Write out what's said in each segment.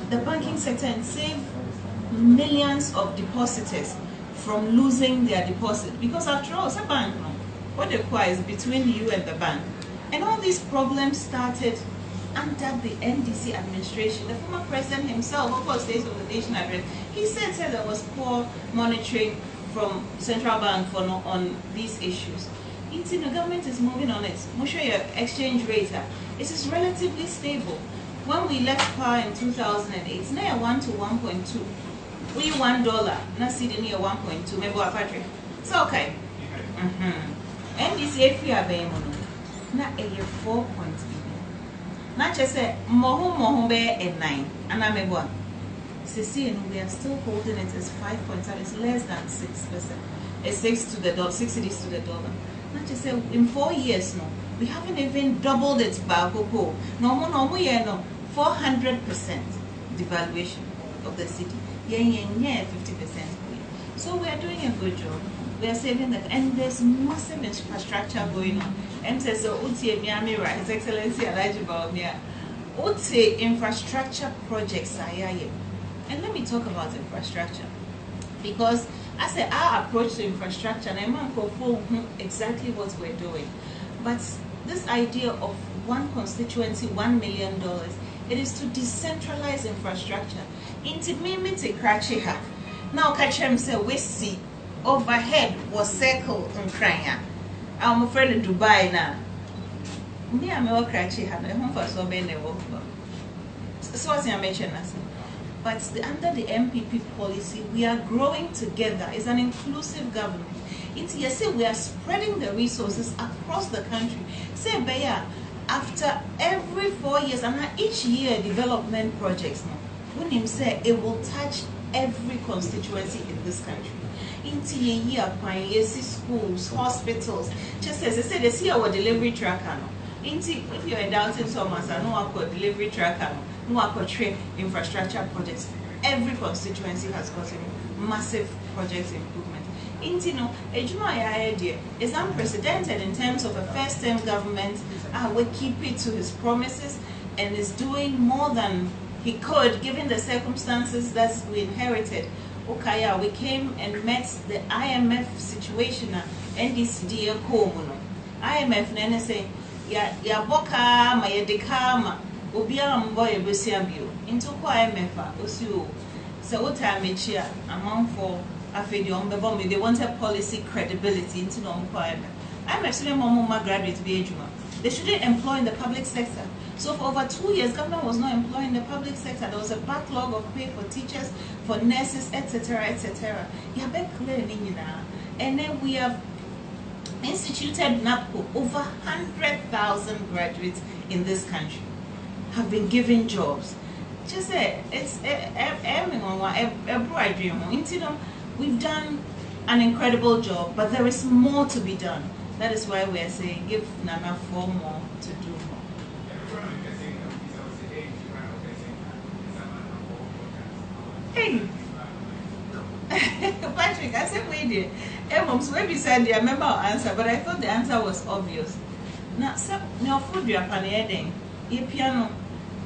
the banking sector and save millions of depositors from losing their deposit. Because after all, it's a bank, no? What they require is between you and the bank. And all these problems started under the NDC administration. The former president himself, of course, State of the Nation address, he said there was poor monitoring from central bank on these issues. The government is moving on it. We'll show you exchange rate. It is relatively stable. When we left power in 2008, it's now 1 to 1.2. We $1, not sitting near 1.2. Maybe what Patrick? So okay. NDC if we are paying now a 4 point. Not just say mohu be at 9. And I'm a one. We are still holding it as 5.7. It's less than 6%. It's 6 to the dollar, 6 cities to the dollar. Not just say in 4 years no, we haven't even doubled it by no 400% devaluation of the city. Yeah, 50%. So we are doing a good job. We are saving that, and there's massive infrastructure going on. And says so Samira, His Excellency Samira Bawumia, infrastructure projects are here. And let me talk about infrastructure, because I say our approach to infrastructure, and I'm exactly what we're doing. But this idea of one constituency, $1 million, it is to decentralize infrastructure. Now, catch him say we see overhead was circle in Kranya. I'm afraid of Dubai now. Me, I'm a cratchy had a home for so many work. So, as I mentioned, but under the MPP policy, we are growing together. It's an inclusive government. It's yes, we are spreading the resources across the country. Say, Baya, after every 4 years, and each year development projects now, when him say it will touch every constituency in this country. Into a year, schools, hospitals. Just as I said, they see our delivery tracker. If you are doubting Thomas, I know our delivery tracker, no our train infrastructure projects. Every constituency has gotten massive project improvement. Idea is unprecedented in terms of a first-term government. We keep it to his promises and is doing more than he could, given the circumstances that we inherited. Okay, we came and met the IMF situation. NDC IMF nene say ya boka ma ya dekama obiara mboye besiambio into IMF osio so what time chia amount for afedi ombebo they wanted policy credibility into no IMF. IMF say mama graduate be ejuma. They shouldn't employ in the public sector. So for over 2 years, government was not employing the public sector. There was a backlog of pay for teachers, for nurses, etc., etc. You have clear now. And then we have instituted NAPCO. Over 100,000 graduates in this country have been given jobs. Just say it's we've done an incredible job, but there is more to be done. That is why we are saying give Nana 4 more to do more. Hey, Patrick, I said we did. So maybe said the member answer, but I thought the answer was obvious. Now, no food you are panning, piano,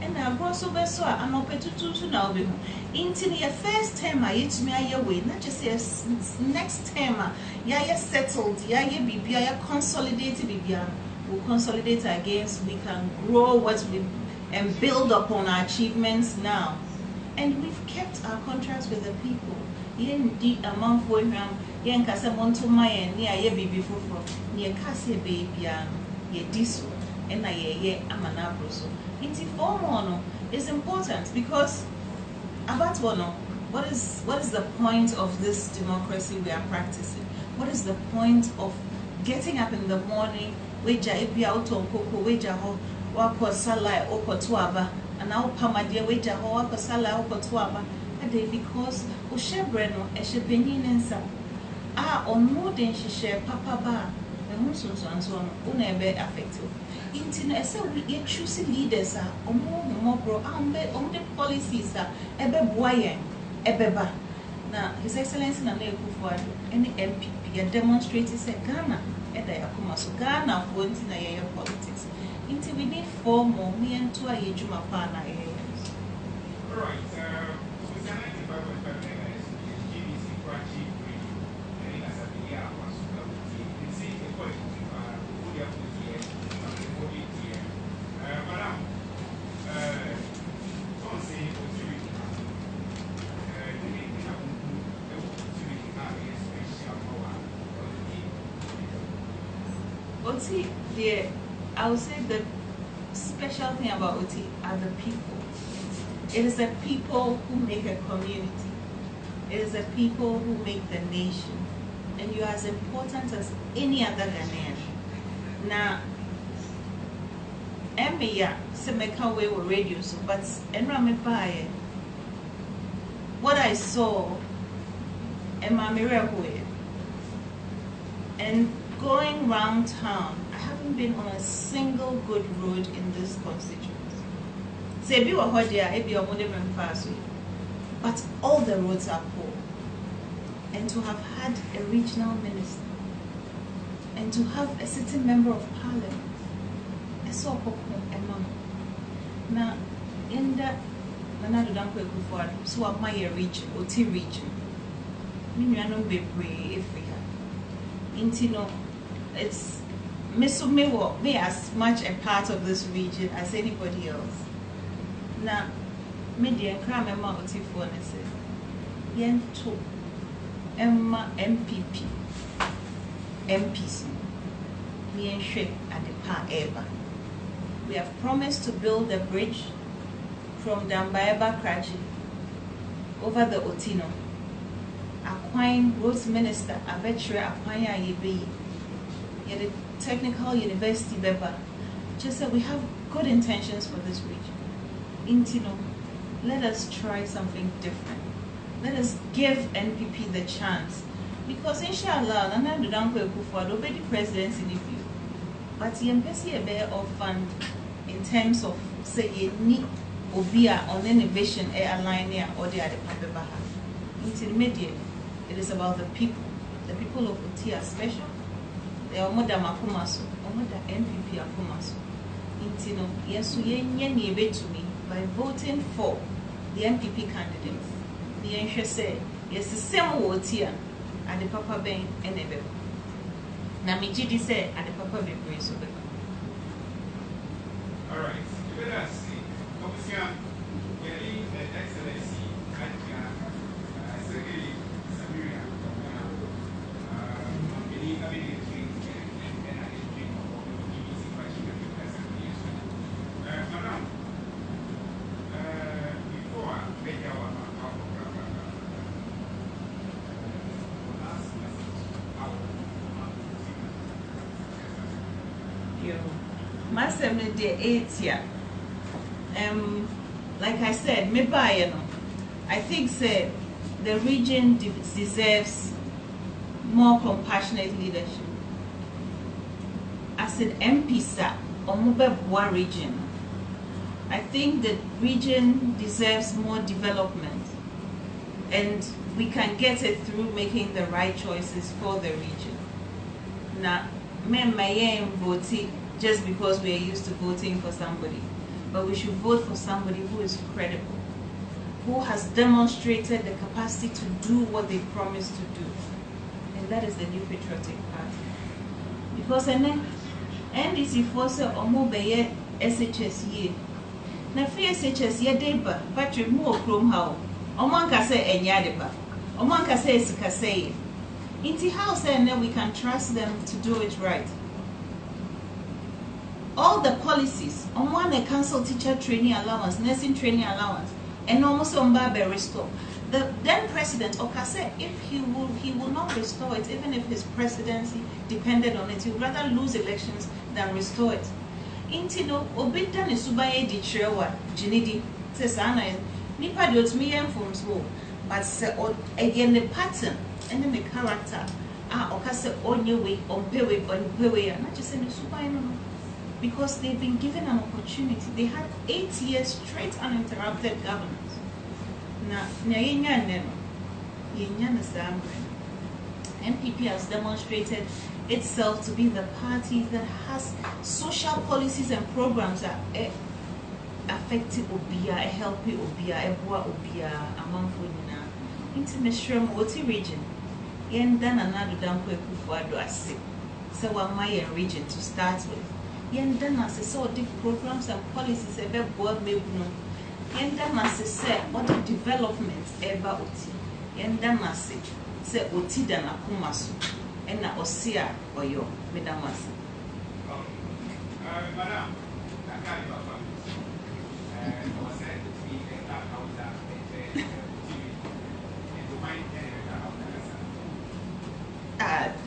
and I brought so best and open to now be into your first time. I eat me a way, not just next time. Yeah, settled, yeah, BBI consolidated BBI. We'll consolidate against, we can grow what we and build upon our achievements now. And we've kept our contracts with the people. Indeed, among for him, Yan Casamonto Maya, near ye baby for near Cassia baby, ye diesel, and I ye amanabroso. Inti formono is important because about what is the point of this democracy we are practicing? What is the point of getting up in the morning, wager epi auto coco, wager ho, wako sala oko tuaba, and now pamadia wager ho, wako sala oko tuaba, because Ushebreno, a shepenin and some on more than she share papa bar, and Muslims and so on, unebe affective. Intina, so we choose leaders are more bro, on the policies are ebe boyen, ebeba. Now, His Excellency Nana Kufuor, any MPP, demonstrated said Ghana, so Ghana for your politics. Until we need 4 more, me and 2 a Juma Pana. All right. OT, I would say the special thing about OT are the people. It is the people who make a community. It is the people who make the nation. And you are as important as any other Ghanaian. Now, Emia, Semeka we were radio, so but what I saw, and going round town, I haven't been on a single good road in this constituency. But all the roads are poor. And to have had a regional minister, and to have a sitting member of parliament, I saw a mama. Now, in that, so of my region, OT region, it's me as much a part of this region as anybody else. Now, media and crime OT for yen to Emma MPP MPC yen shape at the par ever. We have promised to build a bridge from Dambaeba Kraji over the Otino. Aquine Roads Minister Avetre Aquine Yebi, the Technical University Beba, just said we have good intentions for this region. Intino, let us try something different. Let us give NPP the chance. Because inshallah, Nana Dudanko Ekufuado will be the presidency in the view. But the embassy a bear of fund in terms of say you need Obia on innovation airline or the other Papebaha. Intermediate, it is about the people. The people of Uti are special. They are more than Makumaso, or more than NPP Akumaso. Intino, yes, we to me by voting for the NPP candidates. The answer say yes, the same word here at the Papa Ben and Ebe. Namiji say at the Papa Ben Grace of the. All right, let us see. Obviously, very excellency, Secretary Samira Bawumia, Madam, before I make our Master the 8th year. Like I said, I think the region deserves more compassionate leadership. As an MP, sir, Omubebwa region, I think the region deserves more development, and we can get it through making the right choices for the region. Now, me voting just because we are used to voting for somebody, but we should vote for somebody who is credible, who has demonstrated the capacity to do what they promised to do, and that is the New Patriotic Party. Because NDC force omobeye SHS na free SHS deba battery mu okrom ha omanka say enya deba omanka say sika say inti house and we can trust them to do it right. All the policies on one cancel teacher training allowance, nursing training allowance, and almost on barber restore. The then president Okase, if he will not restore it, even if his presidency depended on it, he would rather lose elections than restore it. Intino obita ne subaye di trewa jinidi says ana nipa dot me from school, but again the pattern and then the character Okase onye way on pewe and not just in the subaye no. Because they've been given an opportunity. They had 8 years straight uninterrupted governance. Now, NPP has demonstrated itself to be the party that has social policies and programs that affect Obia, help Obia, Ebua Obia, among Fudina, Intimation Woti region. Yen dan another dampo Ekufuado ase. So one region to start with. Yen dan as so deep programs and policies ever board me no. Yen dan as say other developments ever oti. Yen dan as say oti dan akumasu. Ena osia oyo medamasi. Madam, I can't give up. I was said to be a car house that TV into my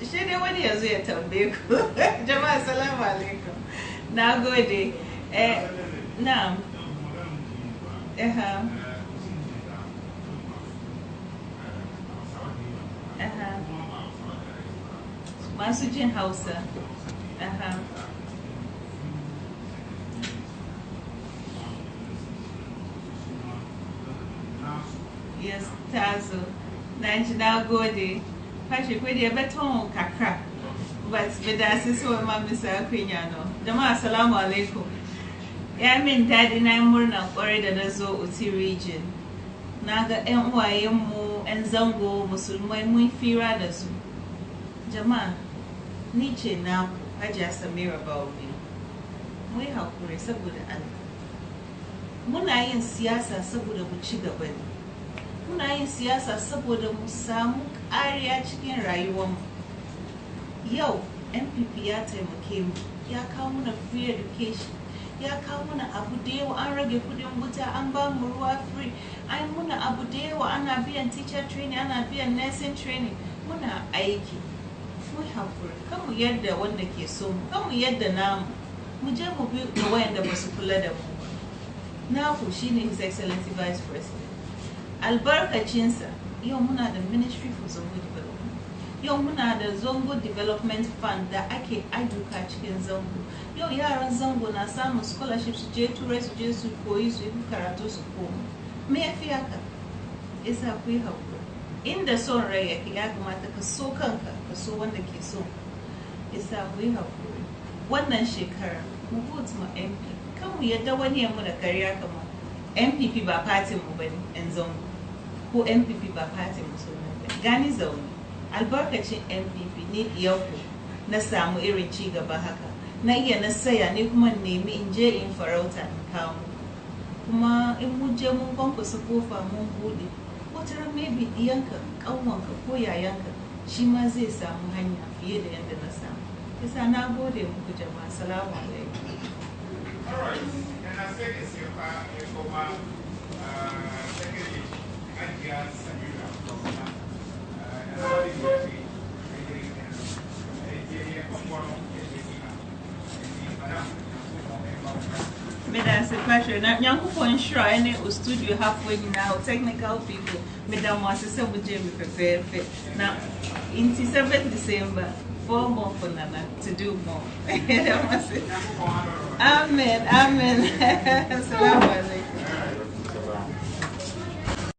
she didn't want to say it on Beko. Jama, salam alaikum. Now go day. Now. Masujin Hausa. Yes, Tazo. Now go day. Patrick, where you better on kakra. But that's so my Mr. Quiniano. Jama, assalamu alaikum. Yeah, I mean, Daddy, I'm more than already the Zo Uti region. Naga NYMO and Zango, Musulman, Muifira, the Zoo. Jama, Nietzsche now, I just Samira Bawumia. We have for a sabuda and Muna in Siasa Sabuda Muchiga Ben. Muna in Siasa Sabuda Musamu, Aria Chicken Rayuam. Yo, MPP ya came, ya come on free education. Ya kawo mana abu da yawa an rage kudin wuta an ba mu ruwa free an muna abu da yawa ana biyan teacher training ana biyan nursing training muna aiki mu hakuri kan mu yadda wanda ke so mu kan mu yadda namu mu je mu bi da wayanda ba su kula da mu na ku shine his excellency vice president albarkacinsa yau muna da ministry for zongo development yau muna da zongo development fund da ake ayyuka cikin zango yau yaran zango na samun scholarship su je turai su je su koyi su yi karatu su koma me ya fi haka isa ku yi haƙuri inda son rai yake ya kamata ka so kanka ka so wanda ke so isa ku yi haƙuri wannan shekara mu vote ma MP kan mu yadda wani ya muna kariya kamar MPP ba fatin mu bane yan zango ko MPP ba fatin musulmi bane gani zaune albarkacin MPP ne yau na samu irin ci gaba haka na iya na saya ne kuma nemi in je in farauta in kawo kuma in mun je mun kwankwasa kofa mun bude wata maybe diyanka kanwanka ko yayanka shi ma zai samu hanya fiye da yadda na samu yasa na gode muku jama'a assalamu alaikum. Alright, and I said it's your secretary, Samira Bawumia, Medase Patrick, now young people ensure any studio halfway now, technical people, Madam was a 7 Jamie prepare fit. Now, in 7th December, 4 more for Nana to do more. Amen, amen. Assalamu alaikum.